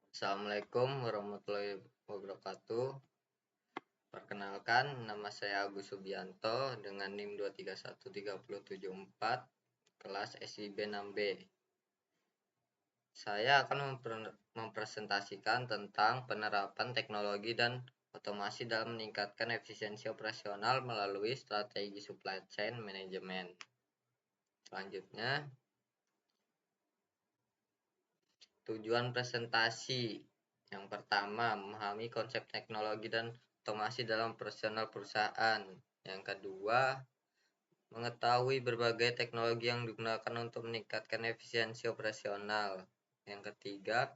Assalamualaikum warahmatullahi wabarakatuh. Perkenalkan, nama saya Agus Subianto dengan NIM 2313074, kelas SIB 6B. Saya akan mempresentasikan tentang penerapan teknologi dan otomasi dalam meningkatkan efisiensi operasional melalui strategi supply chain management. Selanjutnya, tujuan presentasi. Yang pertama, memahami konsep teknologi dan otomasi dalam operasional perusahaan. Yang kedua, mengetahui berbagai teknologi yang digunakan untuk meningkatkan efisiensi operasional. Yang ketiga,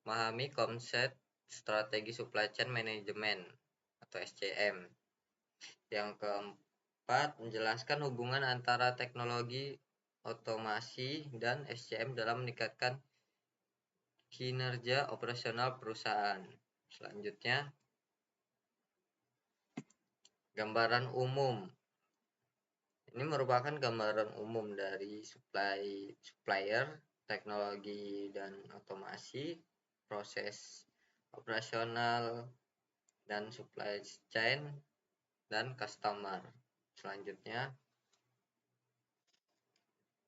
memahami konsep strategi supply chain management atau SCM. Yang keempat, menjelaskan hubungan antara teknologi otomasi dan SCM dalam meningkatkan kinerja operasional perusahaan. Selanjutnya, gambaran umum. Ini merupakan gambaran umum dari supplier, teknologi dan otomasi, proses operasional dan supply chain, dan customer. Selanjutnya,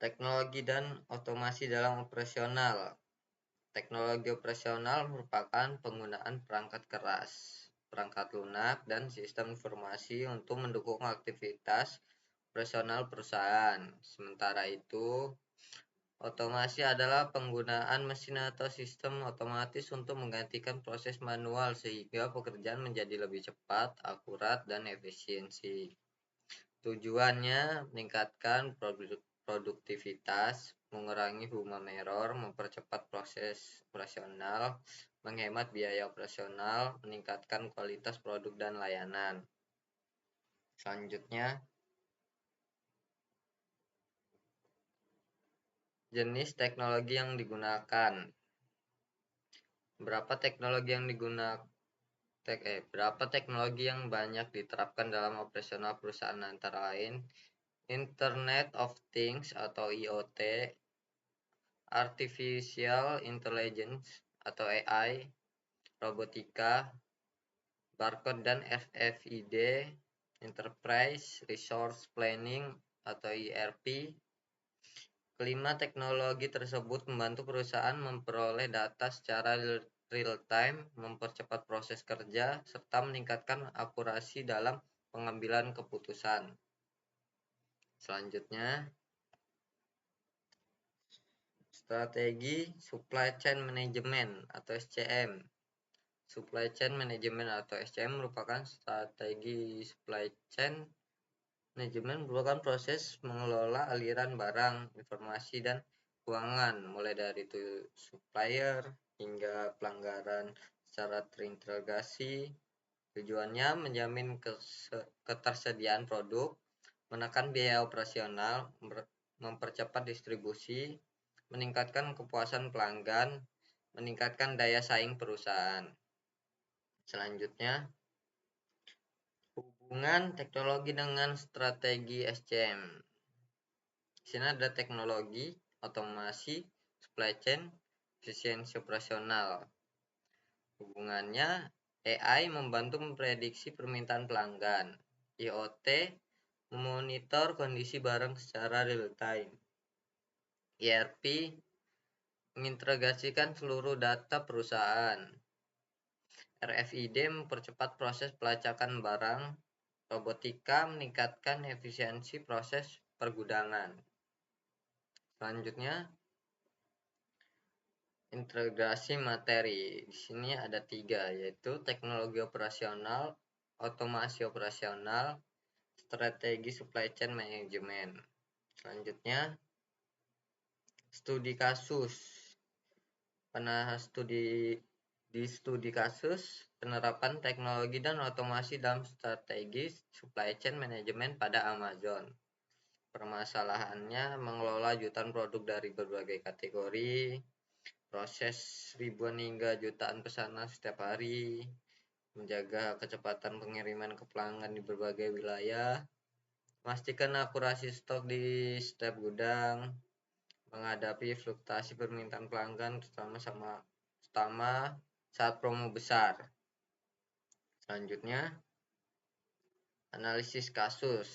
teknologi dan otomasi dalam operasional. Teknologi operasional merupakan penggunaan perangkat keras, perangkat lunak, dan sistem informasi untuk mendukung aktivitas operasional perusahaan. Sementara itu, otomasi adalah penggunaan mesin atau sistem otomatis untuk menggantikan proses manual sehingga pekerjaan menjadi lebih cepat, akurat, dan efisiensi. Tujuannya meningkatkan produktivitas, mengurangi human error, mempercepat proses operasional, menghemat biaya operasional, meningkatkan kualitas produk dan layanan. Selanjutnya, jenis teknologi yang digunakan. Berapa teknologi yang banyak diterapkan dalam operasional perusahaan antara lain Internet of Things atau IoT, Artificial Intelligence atau AI, robotika, barcode dan RFID, Enterprise Resource Planning atau ERP. Kelima teknologi tersebut membantu perusahaan memperoleh data secara real-time, mempercepat proses kerja, serta meningkatkan akurasi dalam pengambilan keputusan. Selanjutnya, strategi supply chain management atau SCM. Supply chain management atau SCM merupakan strategi supply chain management merupakan proses mengelola aliran barang, informasi, dan keuangan, mulai dari supplier hingga pelanggaran secara terintegrasi. Tujuannya menjamin ketersediaan produk, menekan biaya operasional, mempercepat distribusi, meningkatkan kepuasan pelanggan, meningkatkan daya saing perusahaan. Selanjutnya, hubungan teknologi dengan strategi SCM. Di sini ada teknologi, otomasi, supply chain, efisiensi operasional. Hubungannya, AI membantu memprediksi permintaan pelanggan. IoT memonitor kondisi barang secara real time. ERP mengintegrasikan seluruh data perusahaan. RFID mempercepat proses pelacakan barang. Robotika meningkatkan efisiensi proses pergudangan. Selanjutnya, integrasi materi. Di sini ada 3, yaitu teknologi operasional, otomasi operasional, strategi supply chain management. Selanjutnya, studi kasus. Di studi kasus, penerapan teknologi dan otomasi dalam strategi supply chain management pada Amazon. Permasalahannya mengelola jutaan produk dari berbagai kategori, proses ribuan hingga jutaan pesanan setiap hari, menjaga kecepatan pengiriman ke pelanggan di berbagai wilayah, memastikan akurasi stok di setiap gudang, menghadapi fluktuasi permintaan pelanggan terutama sama utama saat promo besar. Selanjutnya, analisis kasus.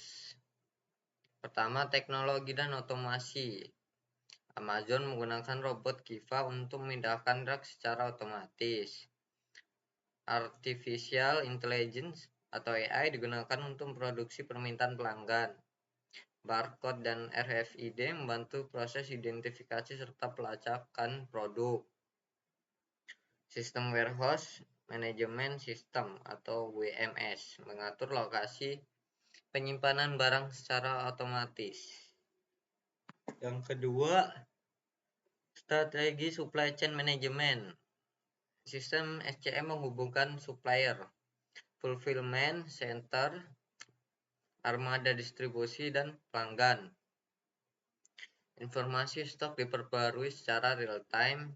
Pertama, teknologi dan otomasi. Amazon menggunakan robot Kiva untuk memindahkan rak secara otomatis. Artificial Intelligence atau AI digunakan untuk memproduksi permintaan pelanggan. Barcode dan RFID membantu proses identifikasi serta pelacakan produk. Sistem Warehouse Management System atau WMS mengatur lokasi penyimpanan barang secara otomatis. Yang kedua, strategi supply chain management. Sistem SCM menghubungkan supplier, fulfillment center, armada distribusi, dan pelanggan. Informasi stok diperbarui secara real time.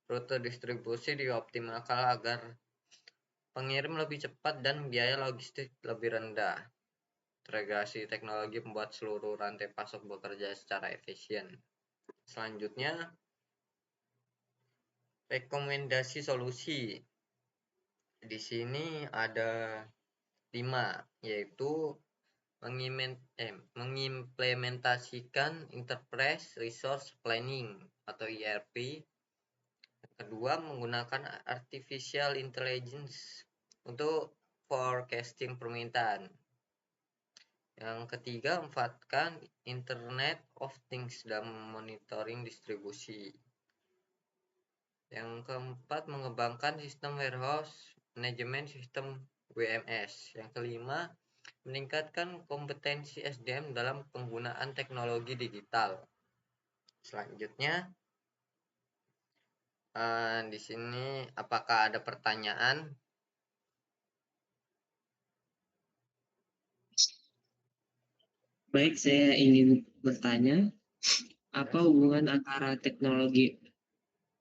Rute distribusi dioptimalkan agar pengirim lebih cepat dan biaya logistik lebih rendah. Integrasi teknologi membuat seluruh rantai pasok bekerja secara efisien. Selanjutnya, rekomendasi solusi. Di sini ada 5, yaitu mengimplementasikan Enterprise Resource Planning atau ERP. Kedua, menggunakan Artificial Intelligence untuk forecasting permintaan. Yang ketiga, memanfaatkan Internet of Things dalam monitoring distribusi. Yang keempat, mengembangkan sistem warehouse management system WMS. Yang kelima, meningkatkan kompetensi SDM dalam penggunaan teknologi digital. Selanjutnya, di sini apakah ada pertanyaan? Baik, saya ingin bertanya, apa hubungan antara teknologi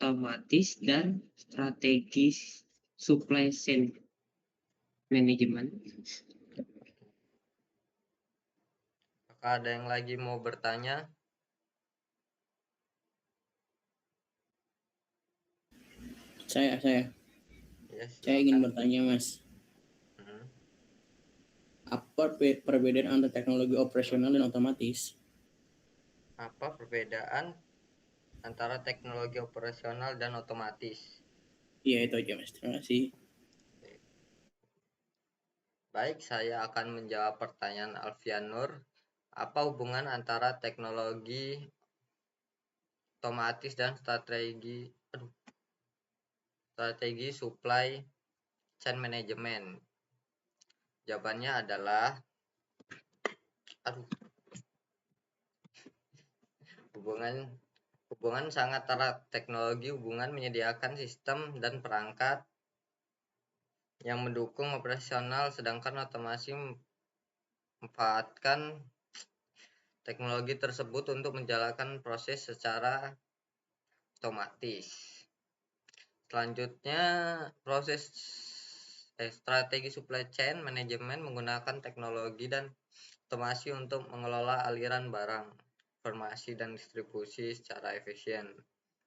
otomatis dan strategi supply chain management? Apakah ada yang lagi mau bertanya? Saya Ya, ingin silakan. bertanya, Mas. Hmm. Apa perbedaan antara teknologi operasional dan otomatis? Apa perbedaan antara teknologi operasional dan otomatis? Iya, itu aja, Mas. Terima kasih. Baik, saya akan menjawab pertanyaan Alfian Nur. Apa hubungan antara teknologi otomatis dan strategi supply chain management? Jawabannya adalah hubungan sangat erat. Teknologi hubungan menyediakan sistem dan perangkat yang mendukung operasional, sedangkan otomasi memanfaatkan teknologi tersebut untuk menjalankan proses secara otomatis. Selanjutnya, strategi supply chain management menggunakan teknologi dan otomasi untuk mengelola aliran barang, informasi, dan distribusi secara efisien.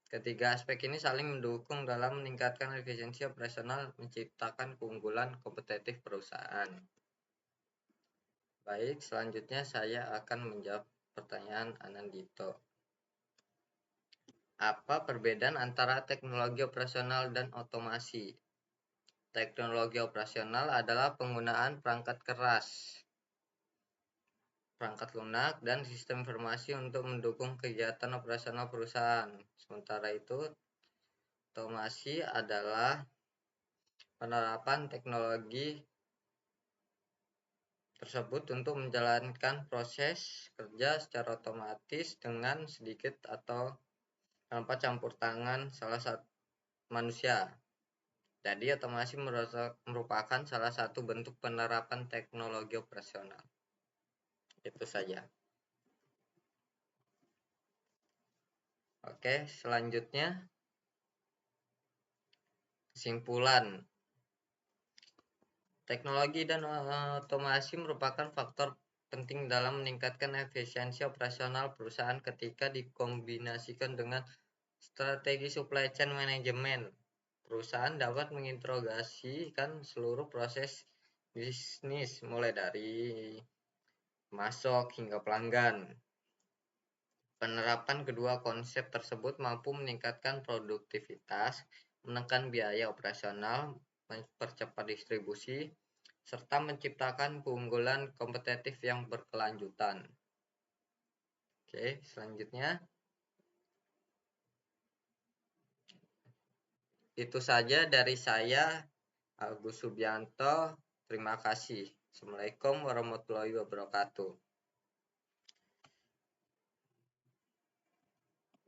Ketiga aspek ini saling mendukung dalam meningkatkan efisiensi operasional, menciptakan keunggulan kompetitif perusahaan. Baik, selanjutnya saya akan menjawab pertanyaan Anandito. Apa perbedaan antara teknologi operasional dan otomasi? Teknologi operasional adalah penggunaan perangkat keras, perangkat lunak, dan sistem informasi untuk mendukung kegiatan operasional perusahaan. Sementara itu, otomasi adalah penerapan teknologi tersebut untuk menjalankan proses kerja secara otomatis dengan sedikit atau tanpa campur tangan salah satu manusia. Jadi otomasi merupakan salah satu bentuk penerapan teknologi operasional. Itu saja. Oke, selanjutnya kesimpulan. Teknologi dan otomasi merupakan faktor penting dalam meningkatkan efisiensi operasional perusahaan ketika dikombinasikan dengan Strategi supply chain management. Perusahaan dapat mengintegrasikan seluruh proses bisnis mulai dari masuk hingga pelanggan. Penerapan kedua konsep tersebut mampu meningkatkan produktivitas, menekan biaya operasional, mempercepat distribusi, serta menciptakan keunggulan kompetitif yang berkelanjutan. Oke, selanjutnya. Itu saja dari saya, Agus Subianto. Terima kasih. Assalamualaikum warahmatullahi wabarakatuh.